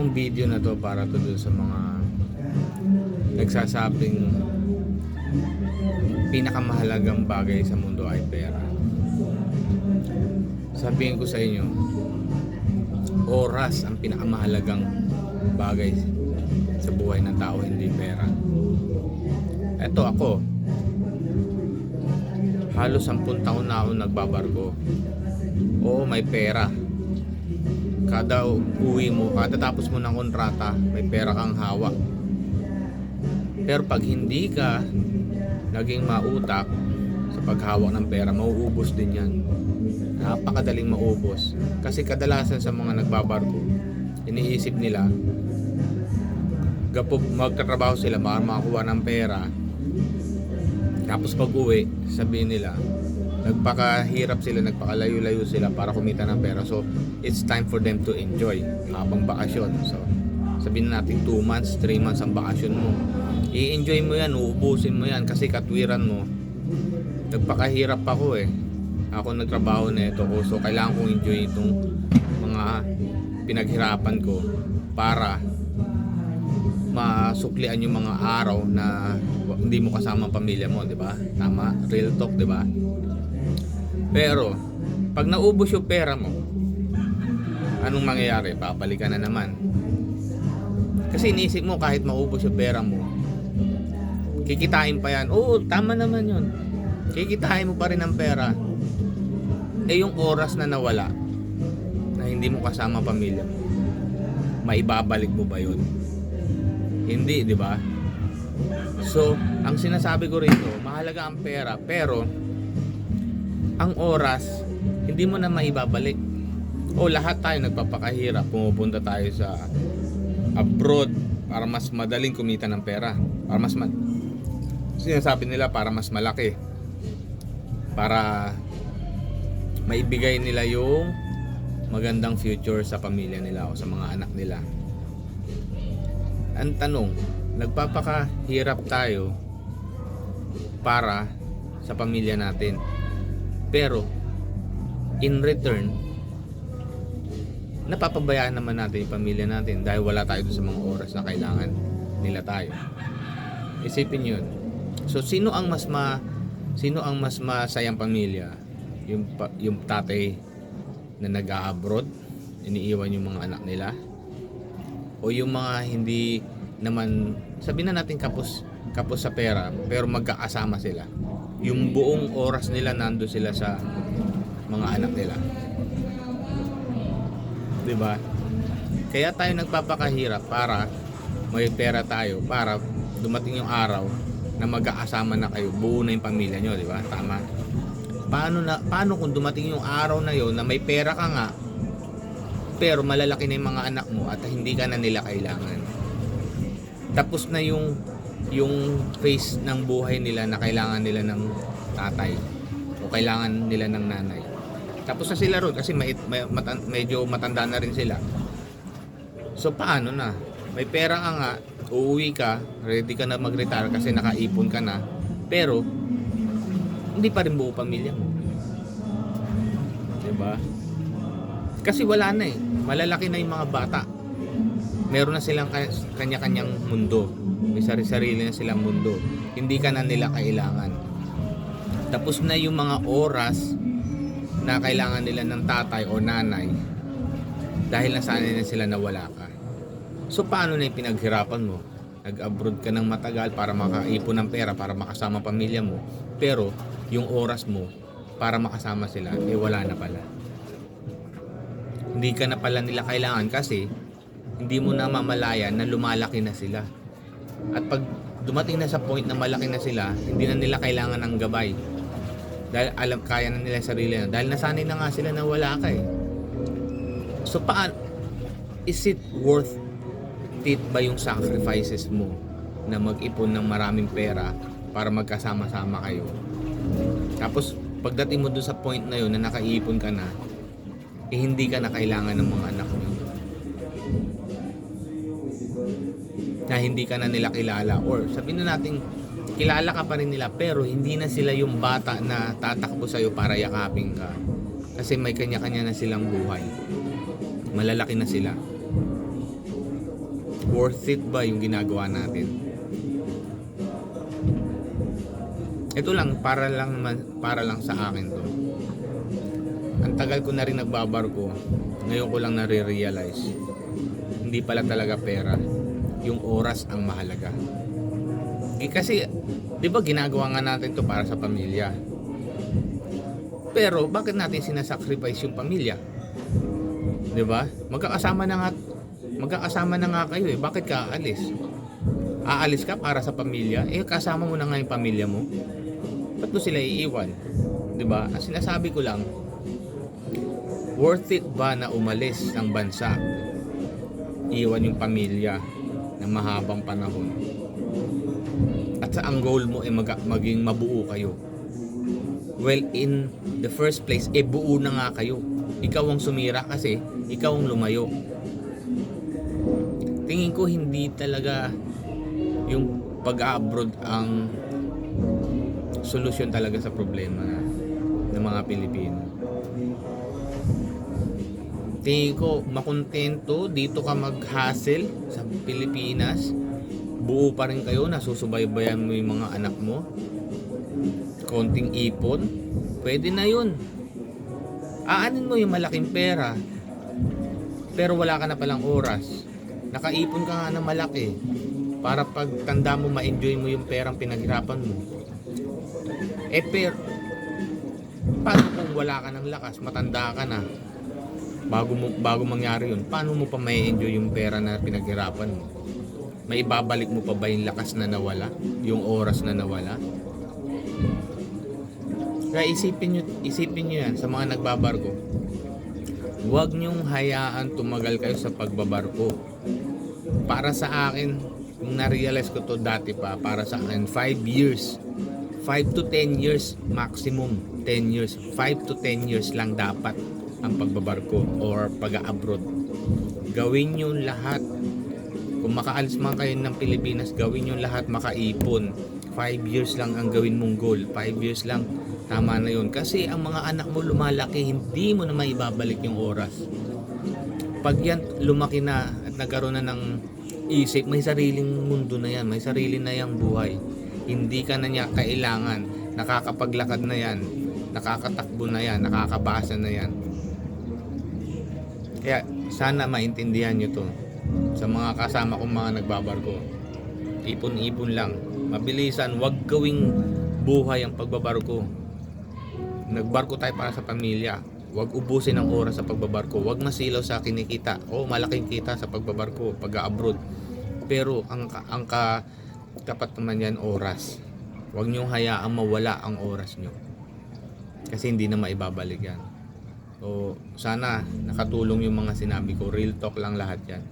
Itong video na to para to dun sa mga nagsasabing pinakamahalagang bagay sa mundo ay pera. Sabihin ko sa inyo, oras ang pinakamahalagang bagay sa buhay ng tao, hindi pera. Eto ako, halos 10 taon na ako nagbabarko. Oo, may pera. Kada uwi mo, kada tapos mo ng kontrata, may pera kang hawak. Pero pag hindi ka naging mautak sa paghawak ng pera, mauubos din yan. Napakadaling maubos. Kasi kadalasan sa mga nagbabarko, iniisip nila, magtatrabaho sila para makakuha ng pera. Tapos pag uwi, sabihin nila, nagpakahirap sila, nagpakalayo-layo sila para kumita ng pera. So, it's time for them to enjoy habang bakasyon. So, sabihin natin 2 months, 3 months ang bakasyon mo. I-enjoy mo yan, uubusin mo yan kasi katwiran mo. Nagpakahirap ako eh. Ako nagtrabaho na ito ko. So, kailangan kong enjoy itong mga pinaghirapan ko para masuklian yung mga araw na hindi mo kasama ang pamilya mo, di ba? Tama, real talk, di ba? Pero pag naubos yung pera mo, anong mangyayari? Babalikan na naman. Kasi iniisip mo kahit maubos yung pera mo, kikitain pa yan. Oo, tama naman yun. Kikitain mo pa rin ang pera. Eh yung oras na nawala, na hindi mo kasama ang pamilya mo, maibabalik mo ba yun? Hindi, di ba? So, ang sinasabi ko rito, mahalaga ang pera, pero ang oras, hindi mo na maibabalik. O lahat tayo nagpapakahirap, pumupunta tayo sa abroad para mas madaling kumita ng pera. Para mas sinasabi nila para mas malaki. Para maibigay nila yung magandang future sa pamilya nila o sa mga anak nila. Ang tanong, nagpapakahirap tayo para sa pamilya natin. Pero in return, napapabayaan naman natin yung pamilya natin dahil wala tayo sa mga oras na kailangan nila tayo. Isipin yun. So sino ang mas masayang pamilya? Yung tatay na nag-a-abroad, iniiwan yung mga anak nila? O yung mga hindi naman, sabihin na natin kapos sa pera, pero magkakasama sila. Yung buong oras nila nando sila sa mga anak nila. 'Di ba? Kaya tayo nagpapakahirap para may pera tayo, para dumating yung araw na magkakasama na kayo, buo na yung pamilya nyo, 'di ba? Tama. Paano kung dumating yung araw na yon na may pera ka nga, pero malalaki na yung mga anak mo at hindi ka na nila kailangan? Tapos na yung phase ng buhay nila na kailangan nila ng tatay o kailangan nila ng nanay. Tapos na sila ron kasi medyo matanda na rin sila. So paano na? May pera ka nga, uuwi ka, ready ka na mag-retire kasi nakaipon ka na, pero hindi pa rin buo pamilya mo. Diba? Kasi wala na eh. Malalaki na yung mga bata. Meron na silang kanya-kanyang mundo. May sarili-sarili na silang mundo. Hindi ka na nila kailangan. Tapos na yung mga oras na kailangan nila ng tatay o nanay dahil nasanay na sila na wala ka. So paano na yung pinaghirapan mo? Nag-abroad ka ng matagal para makaipon ng pera, para makasama pamilya mo. Pero yung oras mo para makasama sila, eh wala na pala. Hindi ka na pala nila kailangan kasi hindi mo na mamalayan na lumalaki na sila. At pag dumating na sa point na malaki na sila, hindi na nila kailangan ng gabay. Dahil kaya na nila sarili na. Dahil nasanay na nga sila na wala ka eh. So is it worth it ba yung sacrifices mo na mag-ipon ng maraming pera para magkasama-sama kayo? Tapos pagdating mo doon sa point na yun na nakaipon ka na, eh hindi ka na kailangan ng mga anak mo, na hindi ka na nila kilala, or sabihin na natin kilala ka pa rin nila pero hindi na sila yung bata na tatakbo sa'yo para yakapin ka kasi may kanya-kanya na silang buhay, malalaki na sila. Worth it ba yung ginagawa natin? Ito lang, para lang sa akin to. Ang tagal ko na rin nagbabarko, ngayon ko lang nare-realize, hindi pala talaga pera, yung oras ang mahalaga. Kasi, di ba ginagawa nga natin to para sa pamilya? Pero, bakit natin sinasacrifice yung pamilya? Di ba? Magkakasama na nga kayo eh. Bakit ka aalis? Aalis ka para sa pamilya? Eh, kasama mo na nga yung pamilya mo. Ba't mo sila iiwan? Di ba? Ang sinasabi ko lang, worth it ba na umalis ng bansa? Iwan yung pamilya ng mahabang panahon. At sa ang goal mo ay maging mabuo kayo. Well, in the first place, buo na nga kayo. Ikaw ang sumira kasi ikaw ang lumayo. Tingin ko hindi talaga yung pag-abroad ang solusyon talaga sa problema ng mga Pilipino. Tingin ko makontento dito ka mag-hustle sa Pilipinas, buo pa rin kayo, nasusubaybayan mo yung mga anak mo, konting ipon, pwede na yun. Aanin mo yung malaking pera, pero wala ka na palang oras. Nakaipon ka nga ng malaki para pag tanda mo ma-enjoy mo yung perang pinaghirapan mo. Pero paano kung wala ka ng lakas, matanda ka na, bago mangyari yun, paano mo pa ma-enjoy yung pera na pinaghirapan mo? May ibabalik mo pa ba yung lakas na nawala, yung oras na nawala? Kaya isipin nyo yan sa mga nagbabarko. Huwag nyong hayaan tumagal kayo sa pagbabarko. Para sa akin, kung na-realize ko to dati pa, para sa akin 5 years, 5 to 10 years maximum, 10 years, 5 to 10 years lang dapat ang pagbabarko or pag-abroad. Gawin nyo lahat. Kung makaalis man kayo ng Pilipinas, gawin nyo lahat makaipon. 5 years lang ang gawin mong goal. 5 years lang, tama na yun. Kasi ang mga anak mo lumalaki, hindi mo na maibabalik yung oras. Pag yan lumaki na at nagkaroon na ng isip, may sariling mundo na yan, may sarili na yang buhay. Hindi ka na niya kailangan. Nakakapaglakad na yan, nakakatakbo na yan, nakakabasa na yan. Kaya sana maintindihan nyo to sa mga kasama kong mga nagbabarko. Ipon-ipon lang, mabilisan, wag gawing buhay ang pagbabarko. Nagbarko tayo para sa pamilya. Wag ubusin ang oras sa pagbabarko. Wag masilaw sa kinikita. Malaking kita sa pagbabarko, pag-abroad. Pero ang tapat naman yan, oras. Wag nyo hayaang mawala ang oras nyo. Kasi hindi na maibabalik yan. So, sana nakatulong yung mga sinabi ko. Real talk lang lahat yan.